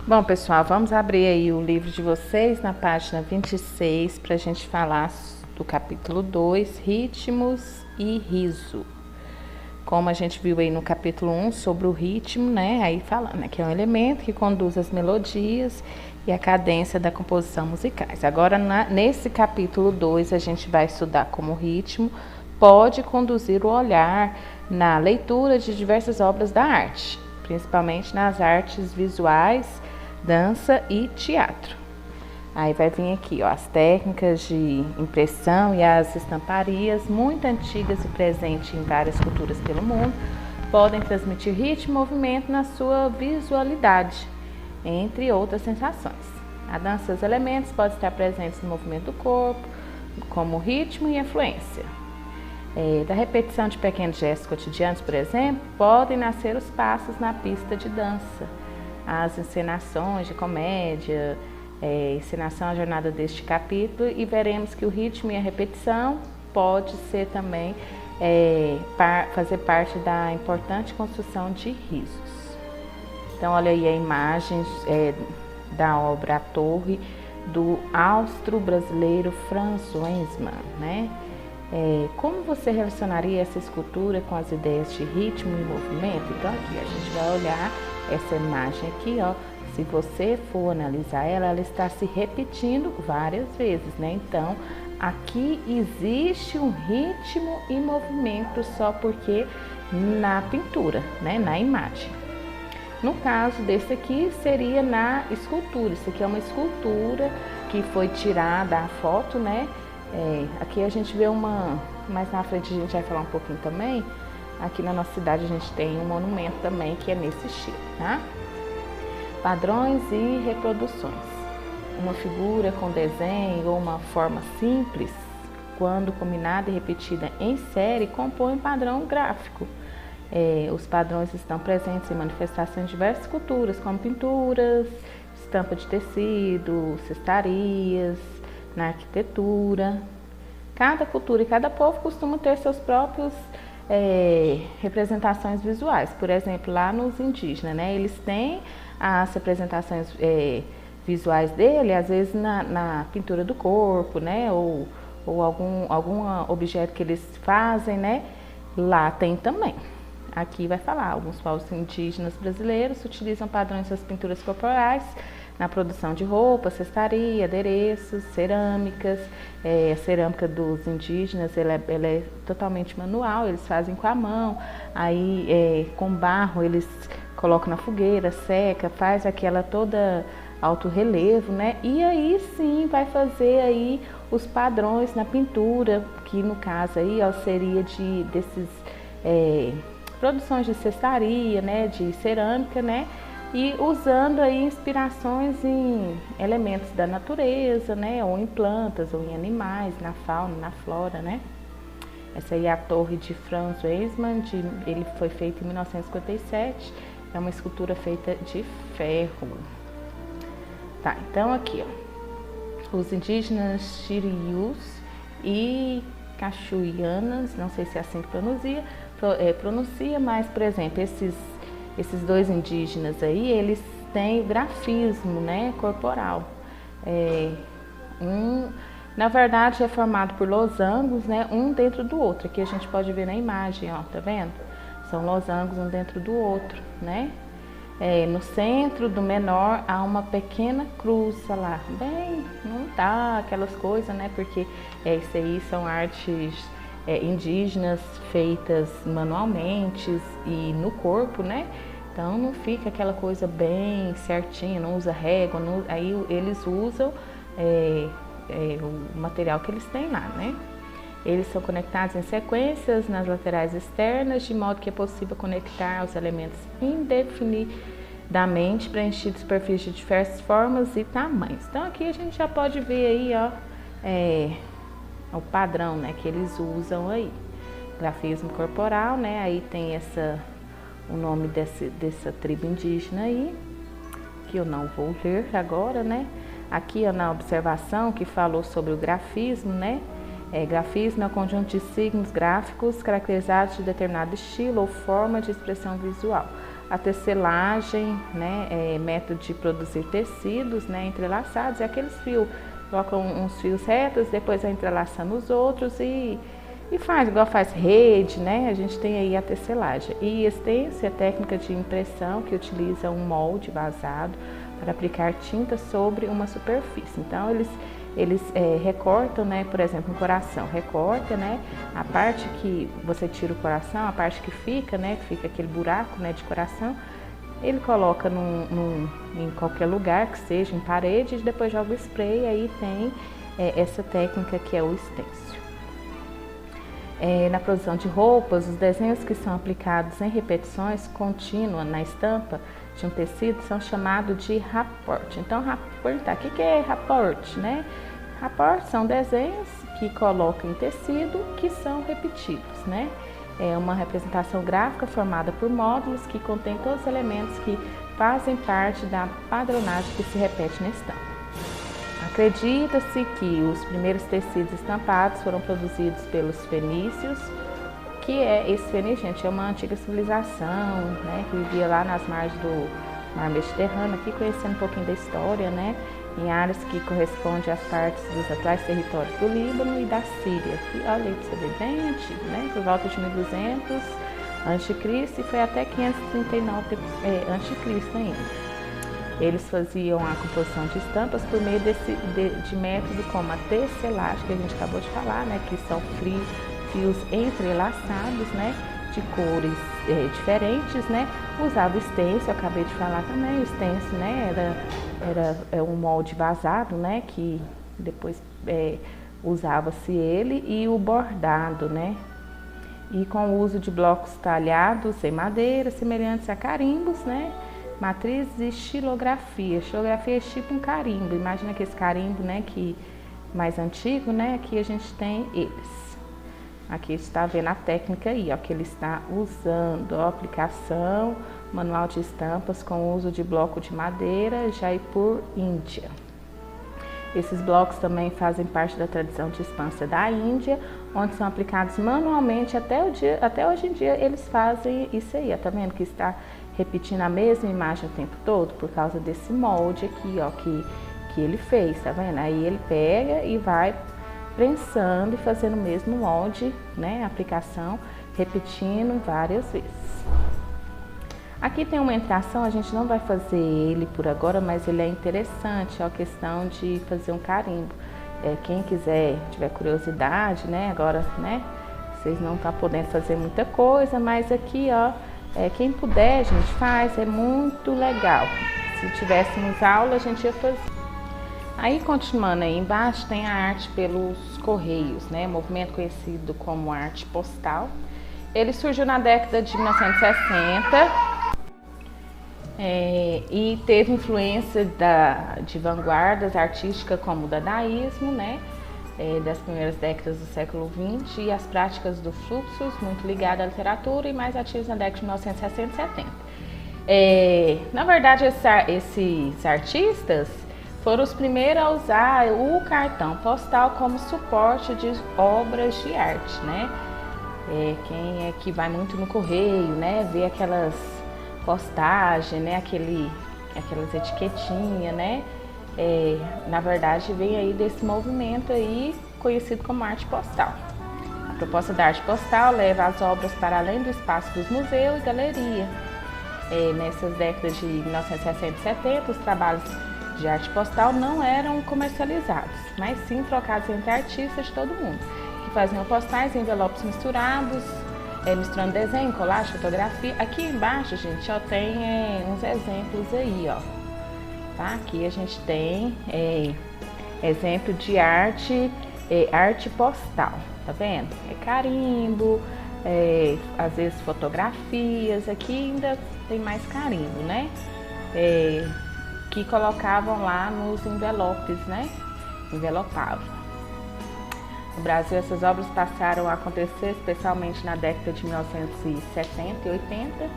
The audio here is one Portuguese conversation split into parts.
Bom, pessoal, vamos abrir aí o livro de vocês na página 26 para a gente falar do capítulo 2, ritmos e riso. Como a gente viu aí no capítulo 1 sobre o ritmo, né? Aí falando, né, que é um elemento que conduz as melodias e a cadência da composição musicais. Agora, nesse capítulo 2, a gente vai estudar como o ritmo pode conduzir o olhar na leitura de diversas obras da arte, principalmente nas artes visuais, dança e teatro. Aí vai vir aqui, ó, as técnicas de impressão e as estamparias, muito antigas e presentes em várias culturas pelo mundo, podem transmitir ritmo e movimento na sua visualidade, entre outras sensações. A dança e os elementos podem estar presentes no movimento do corpo, como ritmo e influência. Da repetição de pequenos gestos cotidianos, por exemplo, podem nascer os passos na pista de dança. As encenações de comédia, encenação a jornada deste capítulo, e veremos que o ritmo e a repetição pode ser também fazer parte da importante construção de risos. Então, olha aí a imagem da obra A Torre, do austro-brasileiro Franz Wesmann, né? Como você relacionaria essa escultura com as ideias de ritmo e movimento? Então, aqui a gente vai olhar essa imagem aqui, ó. Se você for analisar ela está se repetindo várias vezes, né? Então, aqui existe um ritmo e movimento só porque na pintura, né? Na imagem. No caso desse aqui, seria na escultura. Isso aqui é uma escultura que foi tirada a foto, né? Aqui a gente vê mais na frente a gente vai falar um pouquinho também. Aqui na nossa cidade a gente tem um monumento também que é nesse estilo, tá? Padrões e reproduções. Uma figura com desenho ou uma forma simples, quando combinada e repetida em série, compõe um padrão gráfico. Os padrões estão presentes em manifestações de diversas culturas, como pinturas, estampa de tecido, cestarias, na arquitetura. Cada cultura e cada povo costuma ter seus próprios representações visuais. Por exemplo, lá nos indígenas, né, eles têm as representações visuais dele, às vezes na pintura do corpo, né, ou algum objeto que eles fazem, né, lá tem também. Aqui vai falar, alguns povos indígenas brasileiros utilizam padrões das pinturas corporais na produção de roupas, cestaria, adereços, cerâmicas. A cerâmica dos indígenas ela é totalmente manual, eles fazem com a mão, aí com barro eles colocam na fogueira, seca, faz aquela toda alto relevo, né? E aí sim vai fazer aí os padrões na pintura, que no caso aí ó, seria desses produções de cestaria, né? De cerâmica, né? E usando aí inspirações em elementos da natureza, né? Ou em plantas, ou em animais, na fauna, na flora, né? Essa aí é a Torre de Franz Wesmann, ele foi feito em 1957, é uma escultura feita de ferro. Tá, então aqui, ó, os indígenas Xirius e Cachuianas, não sei se é assim que pronuncia, mas, por exemplo, esses dois indígenas aí, eles têm o grafismo, né, corporal. Na verdade, é formado por losangos, né, um dentro do outro. Aqui a gente pode ver na imagem, ó, tá vendo? São losangos um dentro do outro, né? No centro do menor há uma pequena cruz, olha lá. Bem, não dá aquelas coisas, né? Porque isso aí são artes indígenas feitas manualmente e no corpo, né? Então não fica aquela coisa bem certinha, não usa régua, aí eles usam o material que eles têm lá, né? Eles são conectados em sequências nas laterais externas, de modo que é possível conectar os elementos indefinidamente preenchidos perfis de diversas formas e tamanhos. Então aqui a gente já pode ver aí, ó, o padrão, né, que eles usam aí. Grafismo corporal, né, aí tem o nome dessa tribo indígena aí, que eu não vou ler agora, né. Aqui, ó, na observação que falou sobre o grafismo, né, grafismo é um conjunto de signos gráficos caracterizados de determinado estilo ou forma de expressão visual. a tecelagem, né, método de produzir tecidos, né, entrelaçados, e aqueles fios, colocam uns fios retos, depois vai entrelaçando os outros e faz, igual faz rede, né, a gente tem aí a tecelagem. E estêncil é técnica de impressão que utiliza um molde vazado para aplicar tinta sobre uma superfície. Então, eles recortam, né, por exemplo, um coração, recorta, né, a parte que você tira o coração, a parte que fica, né, que fica aquele buraco, né, de coração, ele coloca em qualquer lugar que seja, em parede, e depois joga o spray, e aí tem essa técnica que é o estêncil. Na produção de roupas, os desenhos que são aplicados em repetições contínuas na estampa de um tecido são chamados de rapport. Então, o que é rapport, né? Rapport são desenhos que colocam em tecido que são repetidos, né? É uma representação gráfica formada por módulos que contém todos os elementos que fazem parte da padronagem que se repete na estampa. Acredita-se que os primeiros tecidos estampados foram produzidos pelos fenícios, que esse fenício, gente, é uma antiga civilização, né, que vivia lá nas margens do mar Mediterrâneo, aqui conhecendo um pouquinho da história, né, em áreas que correspondem às partes dos atuais territórios do Líbano e da Síria. E olha aí, você vê, bem antigo, né, por volta de 1200 a.C. e foi até 539 a.C. ainda. Eles faziam a composição de estampas por meio de método como a tecelagem, que a gente acabou de falar, né, que são fios entrelaçados, né, de cores diferentes, né. Usava o estêncil, eu acabei de falar também, o estêncil, né, era um molde vazado, né, que depois usava-se ele, e o bordado, né, e com o uso de blocos talhados em madeira, semelhantes a carimbos, né, matriz e xilografia. Xilografia é tipo um carimbo. Imagina aquele carimbo, né, que mais antigo, né? Aqui a gente tem eles. Aqui está vendo a técnica aí, ó, que ele está usando, ó, aplicação, manual de estampas com uso de bloco de madeira, Jaipur, Índia. Esses blocos também fazem parte da tradição de estampa da Índia, onde são aplicados manualmente até hoje em dia eles fazem isso aí, ó, tá vendo que está repetindo a mesma imagem o tempo todo por causa desse molde aqui, ó, que ele fez, tá vendo? Aí ele pega e vai prensando e fazendo o mesmo molde, né, aplicação, repetindo várias vezes. Aqui tem uma entração, a gente não vai fazer ele por agora, mas ele é interessante, ó, a questão de fazer um carimbo. Quem quiser, tiver curiosidade, né, agora, né, vocês não estão podendo fazer muita coisa, mas aqui, ó, quem puder, gente, faz, é muito legal. Se tivéssemos aula, a gente ia fazer. Aí, continuando aí embaixo, tem a arte pelos correios, né, movimento conhecido como arte postal. Ele surgiu na década de 1960 e teve influência de vanguardas artísticas como o dadaísmo, né, das primeiras décadas do século XX, e as práticas do fluxus, muito ligadas à literatura e mais ativos na década de 1960 e 70. Na verdade, esses artistas foram os primeiros a usar o cartão postal como suporte de obras de arte, né? Quem é que vai muito no correio, né? Vê aquelas postagens, né? Aquelas etiquetinhas, né? Na verdade, vem aí desse movimento aí conhecido como arte postal. A proposta da arte postal leva as obras para além do espaço dos museus e galeria. Nessas décadas de 1960 e 70, os trabalhos de arte postal não eram comercializados, mas sim trocados entre artistas de todo mundo, que faziam postais em envelopes misturados, misturando desenho, colagem, fotografia. Aqui embaixo, gente, ó, tem uns exemplos aí, ó. Tá? Aqui a gente tem exemplo de arte postal, tá vendo? Carimbo, às vezes fotografias. Aqui ainda tem mais carimbo, né? Que colocavam lá nos envelopes, né? Envelopavam. No Brasil, essas obras passaram a acontecer especialmente na década de 1970 e 80,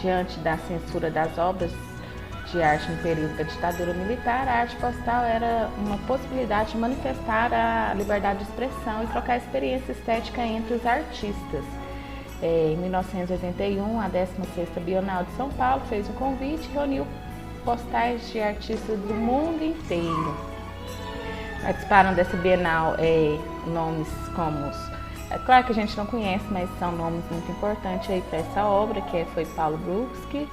diante da censura das obras de arte no período da ditadura militar. A arte postal era uma possibilidade de manifestar a liberdade de expressão e trocar experiência estética entre os artistas. Em 1981, a 16ª Bienal de São Paulo fez um convite e reuniu postais de artistas do mundo inteiro. Participaram dessa Bienal nomes como é claro que a gente não conhece, mas são nomes muito importantes aí para essa obra, que foi Paulo Bruschi,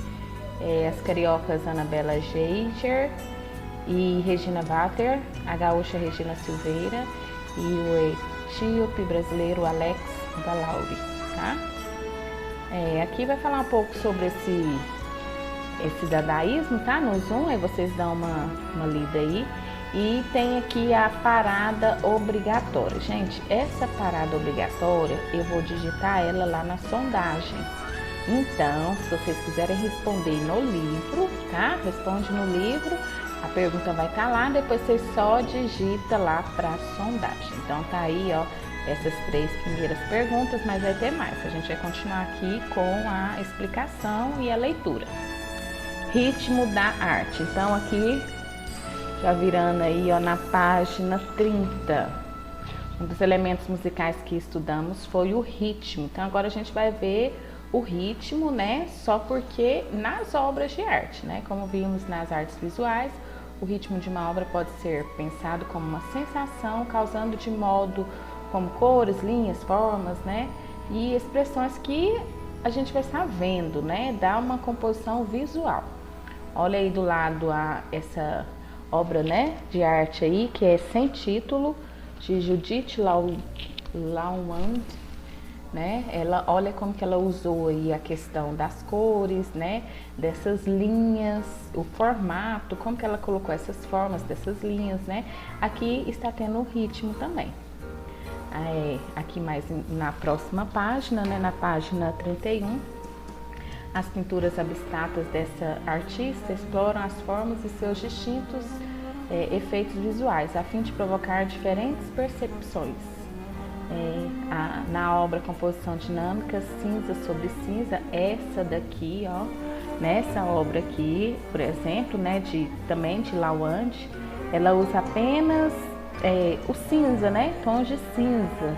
as cariocas Anabela Geiger e Regina Vater, a gaúcha Regina Silveira e o etíope brasileiro Alex Galauri, tá? Aqui vai falar um pouco sobre esse dadaísmo, tá? No Zoom, aí vocês dão uma lida aí. E tem aqui a parada obrigatória. Gente, essa parada obrigatória, eu vou digitar ela lá na sondagem. Então, se vocês quiserem responder no livro, tá? Responde no livro, a pergunta vai estar lá, depois vocês só digita lá para sondagem. Então, tá aí, ó, essas 3 primeiras perguntas, mas vai ter mais. A gente vai continuar aqui com a explicação e a leitura. Ritmo da arte. Então, aqui, já virando aí, ó, na página 30. Um dos elementos musicais que estudamos foi o ritmo. Então, agora a gente vai ver o ritmo, né? Só porque nas obras de arte, né? Como vimos nas artes visuais, o ritmo de uma obra pode ser pensado como uma sensação, causando de modo como cores, linhas, formas, né? E expressões que a gente vai estar vendo, né? Dá uma composição visual. Olha aí do lado essa obra, né, de arte aí, que é Sem Título, de Judith Lawand, né? Olha como que ela usou aí a questão das cores, né, dessas linhas, o formato, como que ela colocou essas formas dessas linhas, né? Aqui está tendo o ritmo também. Aqui mais na próxima página, né, na página 31, as pinturas abstratas dessa artista exploram as formas e seus distintos efeitos visuais, a fim de provocar diferentes percepções. Na obra Composição Dinâmica, Cinza sobre Cinza, essa daqui, ó, nessa obra aqui, por exemplo, né, também de Lawand, ela usa apenas o cinza, né, tons de cinza.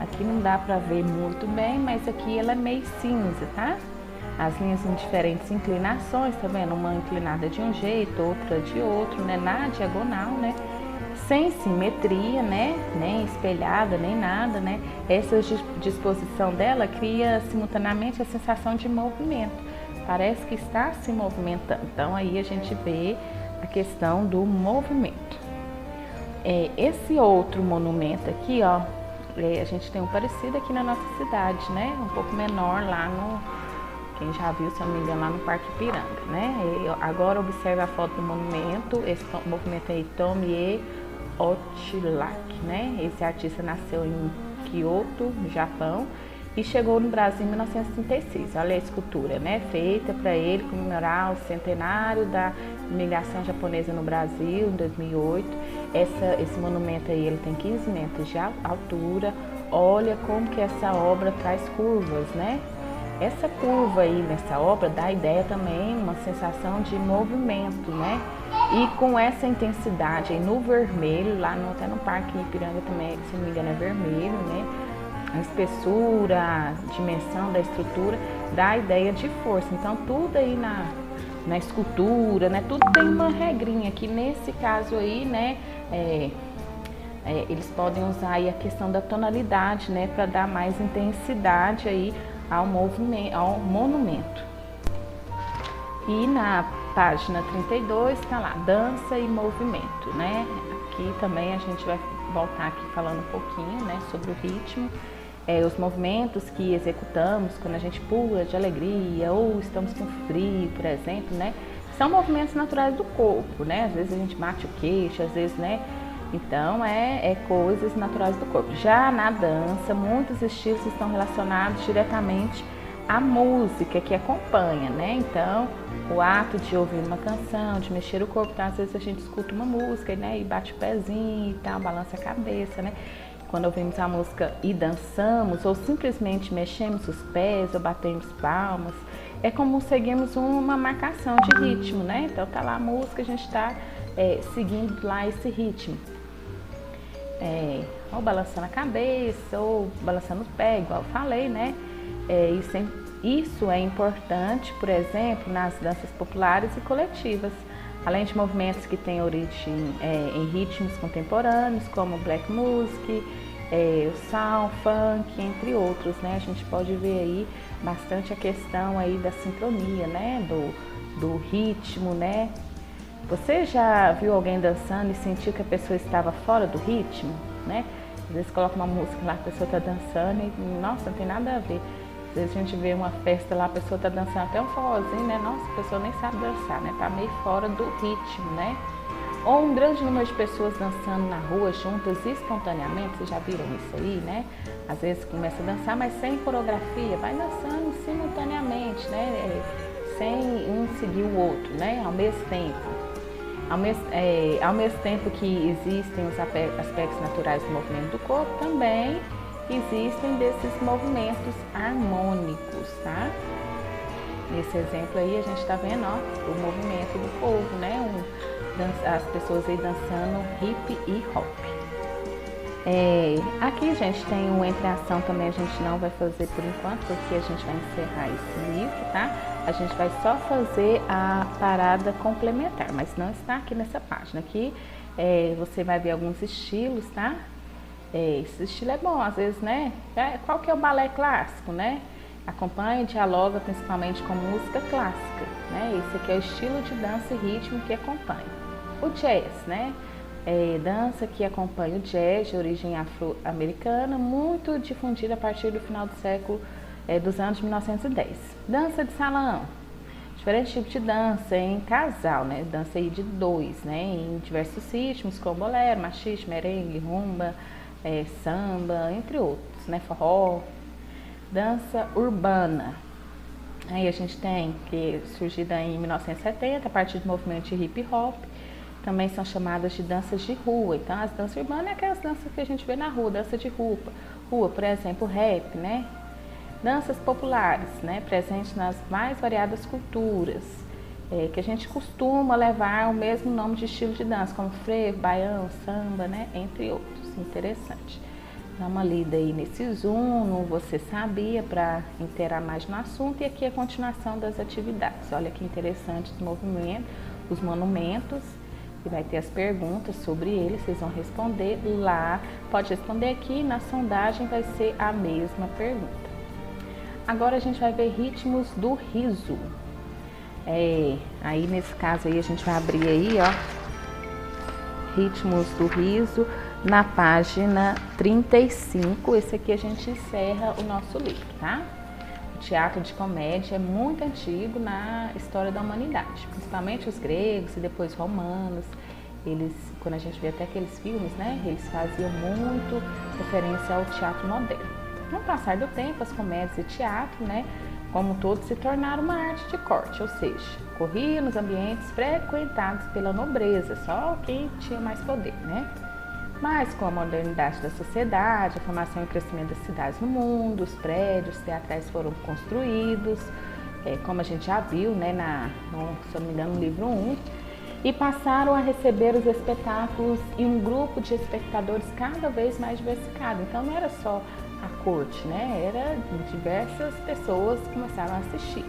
Aqui não dá para ver muito bem, mas aqui ela é meio cinza, tá? As linhas em diferentes inclinações, tá vendo? Uma inclinada de um jeito, outra de outro, né? Na diagonal, né? Sem simetria, né? Nem espelhada, nem nada, né? Essa disposição dela cria simultaneamente a sensação de movimento. Parece que está se movimentando. Então, aí a gente vê a questão do movimento. Esse outro monumento aqui, ó, a gente tem um parecido aqui na nossa cidade, né? Um pouco menor lá quem já viu, se eu não me engano, lá no Parque Ipiranga, né? Agora observe a foto do monumento, esse movimento aí, Tomie Otilak, né? Esse artista nasceu em Kyoto, no Japão, e chegou no Brasil em 1936. Olha a escultura, né? Feita para ele comemorar o centenário da imigração japonesa no Brasil, em 2008. Esse monumento aí, ele tem 15 metros de altura. Olha como que essa obra traz curvas, né? Essa curva aí nessa obra dá a ideia também, uma sensação de movimento, né? E com essa intensidade aí no vermelho, até no Parque Ipiranga também, se não me engano, é vermelho, né? A espessura, a dimensão da estrutura dá a ideia de força. Então, tudo aí na escultura, né? Tudo tem uma regrinha aqui. Nesse caso aí, né? Eles podem usar aí a questão da tonalidade, né? Para dar mais intensidade aí ao monumento. E na página 32 está lá, dança e movimento, né? Aqui também a gente vai voltar aqui falando um pouquinho, né, sobre o ritmo, os movimentos que executamos quando a gente pula de alegria ou estamos com frio, por exemplo, né? São movimentos naturais do corpo, né? Às vezes a gente bate o queixo, às vezes, né? Então, coisas naturais do corpo. Já na dança, muitos estilos estão relacionados diretamente à música que acompanha, né? Então, o ato de ouvir uma canção, de mexer o corpo, então, às vezes a gente escuta uma música, né? E bate o pezinho e tal, balança a cabeça, né? Quando ouvimos a música e dançamos, ou simplesmente mexemos os pés, ou batemos palmas, é como seguimos uma marcação de ritmo, né? Então, tá lá a música, a gente está seguindo lá esse ritmo. Ou balançando a cabeça, ou balançando o pé, igual eu falei, né? Isso é importante, por exemplo, nas danças populares e coletivas, além de movimentos que têm origem em ritmos contemporâneos, como o black music, o soul, funk, entre outros, né? A gente pode ver aí bastante a questão aí da sincronia, né? Do ritmo, né? Você já viu alguém dançando e sentiu que a pessoa estava fora do ritmo, né? Às vezes coloca uma música lá, a pessoa está dançando e, nossa, não tem nada a ver. Às vezes a gente vê uma festa lá, a pessoa está dançando até um forrozinho, né? Nossa, a pessoa nem sabe dançar, né? Tá meio fora do ritmo, né? Ou um grande número de pessoas dançando na rua juntas espontaneamente, vocês já viram isso aí, né? Às vezes começa a dançar, mas sem coreografia, vai dançando simultaneamente, né? Sem um seguir o outro, né? Ao mesmo tempo. Ao mesmo tempo que existem os aspectos naturais do movimento do corpo, também existem desses movimentos harmônicos, tá? Nesse exemplo aí a gente está vendo, ó, o movimento do povo, né? As pessoas aí dançando hip e hop. Aqui, gente, tem um entre ação também, a gente não vai fazer por enquanto, porque a gente vai encerrar esse livro, tá? A gente vai só fazer a parada complementar, mas não está aqui nessa página. Aqui você vai ver alguns estilos, tá? Esse estilo é bom, às vezes, né? Qual que é o balé clássico, né? Acompanha e dialoga principalmente com música clássica, né? Esse aqui é o estilo de dança e ritmo que acompanha. O jazz, né? Dança que acompanha o jazz de origem afro-americana, muito difundida a partir do final do século dos anos de 1910. Dança de salão, diferentes tipos de dança em casal, né? Dança aí de dois, né? Em diversos ritmos, como bolero, machixe, merengue, rumba, samba, entre outros, né? Forró. Dança urbana. Aí a gente tem que surgida em 1970 a partir do movimento de hip hop. Também são chamadas de danças de rua. Então, as danças urbanas é aquelas danças que a gente vê na rua, dança de rua, por exemplo, rap, né? Danças populares, né? Presentes nas mais variadas culturas, que a gente costuma levar o mesmo nome de estilo de dança, como frevo, baião, samba, né? Entre outros. Interessante. Dá uma lida aí nesse zoom, no Você Sabia, para inteirar mais no assunto. E aqui a continuação das atividades. Olha que interessante os monumentos. E vai ter as perguntas sobre eles, vocês vão responder lá. Pode responder aqui, na sondagem vai ser a mesma pergunta. Agora a gente vai ver ritmos do riso. Aí nesse caso aí a gente vai abrir aí, ó, ritmos do riso, na página 35. Esse aqui a gente encerra o nosso livro, tá? O teatro de comédia é muito antigo na história da humanidade, principalmente os gregos e depois romanos. Eles, quando a gente vê até aqueles filmes, né, eles faziam muito referência ao teatro moderno. No passar do tempo, as comédias e teatro, né, como todos, se tornaram uma arte de corte, ou seja, corria nos ambientes frequentados pela nobreza, só quem tinha mais poder, né? Mas com a modernidade da sociedade, a formação e o crescimento das cidades no mundo, os prédios teatrais foram construídos, como a gente já viu, né, se eu não me engano, no livro 1, e passaram a receber os espetáculos e um grupo de espectadores cada vez mais diversificado. Então não era só a corte, né, era diversas pessoas que começaram a assistir.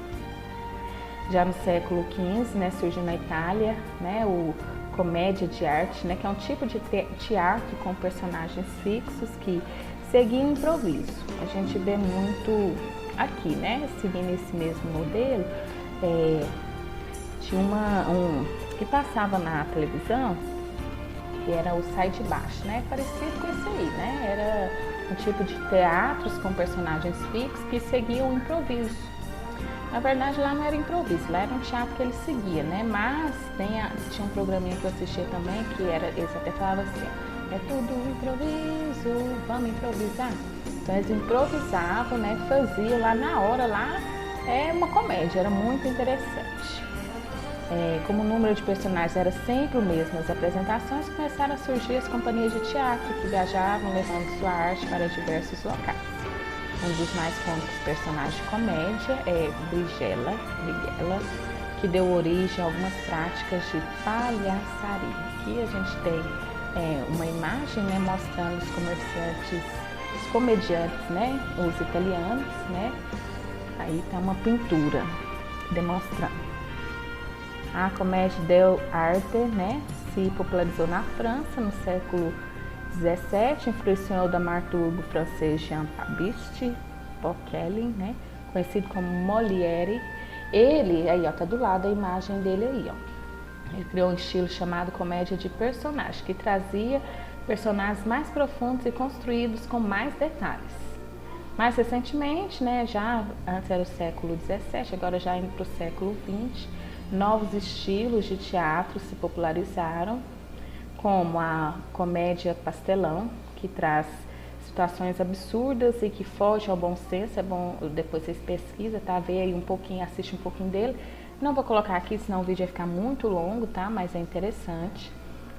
Já no século XV, né, surgiu na Itália, né, o comédia de arte, né, que é um tipo de teatro com personagens fixos que seguiam improviso. A gente vê muito aqui, né, seguindo esse mesmo modelo. Tinha um que passava na televisão, que era o Sai de Baixo, né, parecido com esse aí, né, era um tipo de teatros com personagens fixos que seguiam o improviso. Na verdade, lá não era improviso, lá era um teatro que ele seguia, né? Mas tinha um programinha que eu assistia também, que eles até falavam assim, é tudo improviso, vamos improvisar. Então eles improvisavam, né? Faziam lá na hora, lá uma comédia, era muito interessante. Como o número de personagens era sempre o mesmo nas apresentações, começaram a surgir as companhias de teatro que viajavam levando sua arte para diversos locais. Um dos mais cômicos personagens de comédia é Brighella, que deu origem a algumas práticas de palhaçaria. Aqui a gente tem uma imagem, né, mostrando os comerciantes comediantes, né? Os italianos, né? Aí tá uma pintura demonstrando. A comédia dell'arte, né? Se popularizou na França no século XVII, influenciou o dramaturgo francês Jean-Baptiste Poquelin, né? Conhecido como Molière. Ele, aí ó, tá do lado a imagem dele aí, ó. Ele criou um estilo chamado comédia de personagem, que trazia personagens mais profundos e construídos com mais detalhes. Mais recentemente, né, já antes era o século XVII, agora já indo para o século XX, novos estilos de teatro se popularizaram, como a comédia pastelão, que traz situações absurdas e que foge ao bom senso. É bom, depois vocês pesquisam, tá? Vê aí um pouquinho, assiste um pouquinho dele. Não vou colocar aqui, senão o vídeo vai ficar muito longo, tá? Mas é interessante.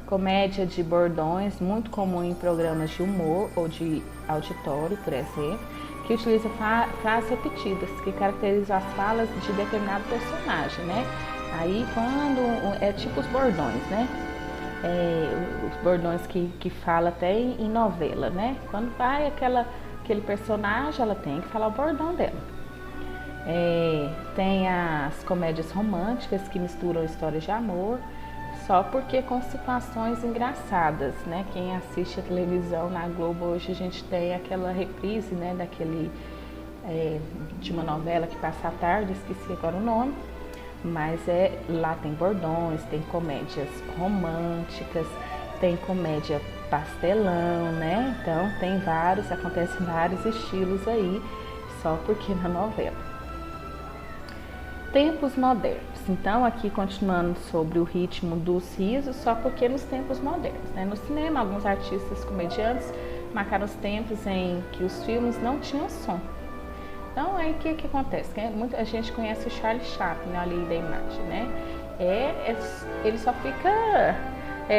Comédia de bordões, muito comum em programas de humor ou de auditório, por exemplo, que utiliza frases repetidas, que caracterizam as falas de determinado personagem, né? Aí quando é tipo os bordões, né? Os bordões que fala até em novela, né? Quando vai aquele personagem, ela tem que falar o bordão dela. Tem as comédias românticas que misturam histórias de amor, só porque com situações engraçadas, né? Quem assiste a televisão na Globo hoje, a gente tem aquela reprise, né? De uma novela que passa à tarde, esqueci agora o nome. Mas lá tem bordões, tem comédias românticas, tem comédia pastelão, né? Então acontecem vários estilos aí, só porque na novela. Tempos modernos. Então aqui continuando sobre o ritmo dos risos, só porque nos tempos modernos, né? No cinema, alguns artistas comediantes marcaram os tempos em que os filmes não tinham som. Então, aí o que acontece? Muita gente conhece o Charlie Chaplin ali da imagem, né? Ele só fica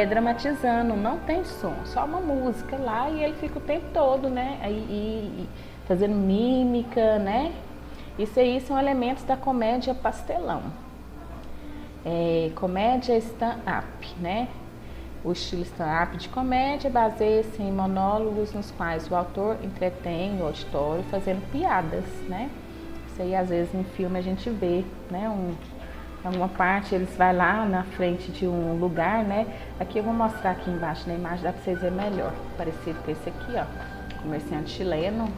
dramatizando, não tem som, só uma música lá e ele fica o tempo todo, né? E fazendo mímica, né? Isso aí são elementos da comédia pastelão. Comédia stand-up, né? O estilo stand-up de comédia baseia-se em monólogos nos quais o autor entretém o auditório fazendo piadas, né? Isso aí às vezes no filme a gente vê, né? Alguma parte eles vai lá na frente de um lugar, né? Aqui eu vou mostrar aqui embaixo na imagem, dá pra vocês verem melhor. Parecido com esse aqui, ó. Comerciante chileno.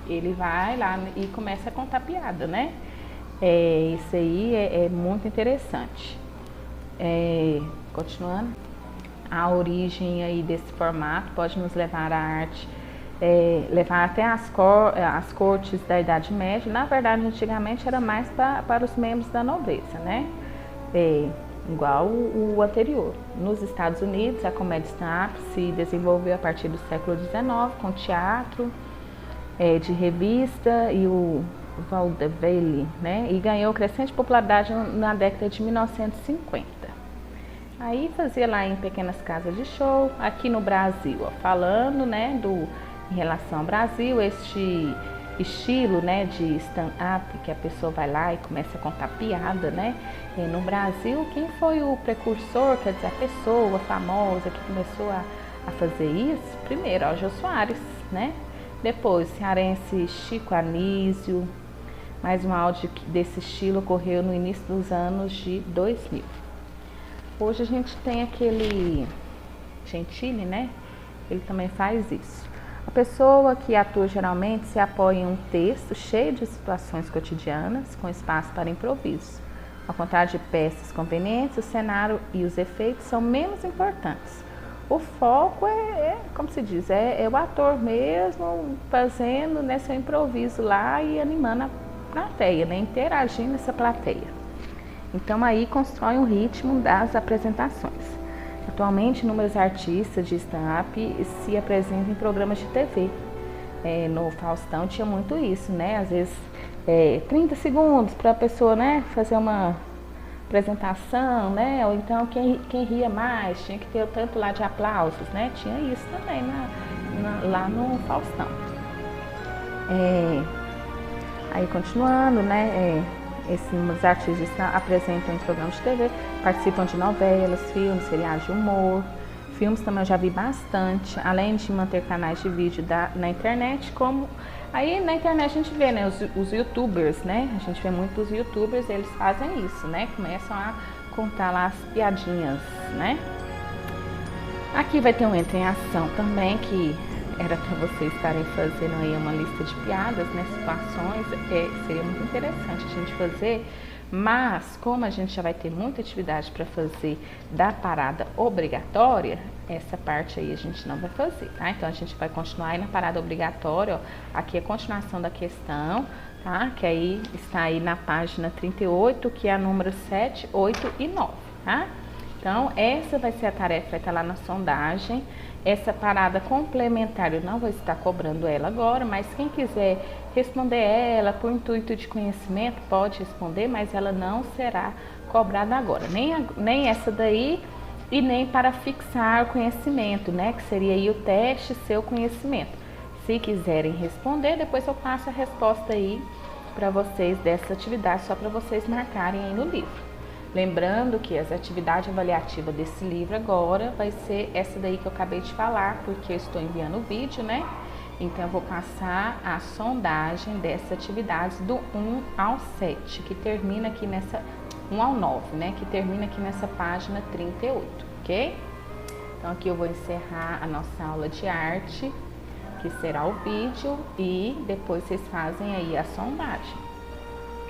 Ele vai lá e começa a contar piada, né? Isso aí é muito interessante. Continuando, a origem aí desse formato pode nos levar à arte, levar até as cortes da Idade Média. Na verdade, antigamente era mais para os membros da nobreza, né? Igual o anterior. Nos Estados Unidos, a comédia stand-up se desenvolveu a partir do século XIX com teatro de revista e o vaudeville, né? E ganhou crescente popularidade na década de 1950. Aí fazia lá em pequenas casas de show. Aqui no Brasil, ó, falando, né, em relação ao Brasil, este estilo, né, de stand-up, que a pessoa vai lá e começa a contar piada, né? No Brasil, quem foi o precursor, quer dizer, a pessoa famosa que começou a fazer isso? Primeiro, o Jô Soares, né? Depois, cearense Chico Anísio. Mais um áudio desse estilo ocorreu no início dos anos de 2000. Hoje a gente tem aquele Gentili, né? Ele também faz isso. A pessoa que atua geralmente se apoia em um texto cheio de situações cotidianas, com espaço para improviso. Ao contrário de peças convenientes, o cenário e os efeitos são menos importantes. O foco como se diz, é o ator mesmo fazendo, né, seu improviso lá e animando a plateia, né, interagindo essa plateia. Então aí constrói um ritmo das apresentações. Atualmente, inúmeros artistas de stand-up se apresentam em programas de TV. No Faustão tinha muito isso, né? Às vezes 30 segundos para a pessoa, né, fazer uma apresentação, né? Ou então quem ria mais, tinha que ter o tanto lá de aplausos, né? Tinha isso também lá no Faustão. Aí continuando, né? Esses artistas apresentam em programas de TV, participam de novelas, filmes, seriados de humor, Filmes também eu já vi bastante, além de manter canais de vídeo na internet, como aí na internet a gente vê, né, os youtubers, né? A gente vê muitos youtubers, eles fazem isso, né? Começam a contar lá as piadinhas, né? Aqui vai ter um Entra em Ação também, que era para vocês estarem fazendo aí uma lista de piadas, né, situações, seria muito interessante a gente fazer, mas como a gente já vai ter muita atividade para fazer da parada obrigatória, essa parte aí a gente não vai fazer, tá? Então a gente vai continuar aí na parada obrigatória, ó, aqui é a continuação da questão, tá? Que aí está aí na página 38, que é a número 7, 8 e 9, tá? Então, essa vai ser a tarefa, vai estar lá na sondagem. Essa parada complementar, eu não vou estar cobrando ela agora, mas quem quiser responder ela por intuito de conhecimento, pode responder, mas ela não será cobrada agora. Nem essa daí e nem para fixar o conhecimento, né? Que seria aí o teste seu conhecimento. Se quiserem responder, depois eu passo a resposta aí para vocês dessa atividade, só para vocês marcarem aí no livro. Lembrando que as atividades avaliativas desse livro agora vai ser essa daí que eu acabei de falar, porque eu estou enviando o vídeo, né? Então eu vou passar a sondagem dessas atividades do 1 ao 7, que termina aqui nessa 1 ao 9, né? Que termina aqui nessa página 38, ok? Então aqui eu vou encerrar a nossa aula de arte, que será o vídeo, e depois vocês fazem aí a sondagem.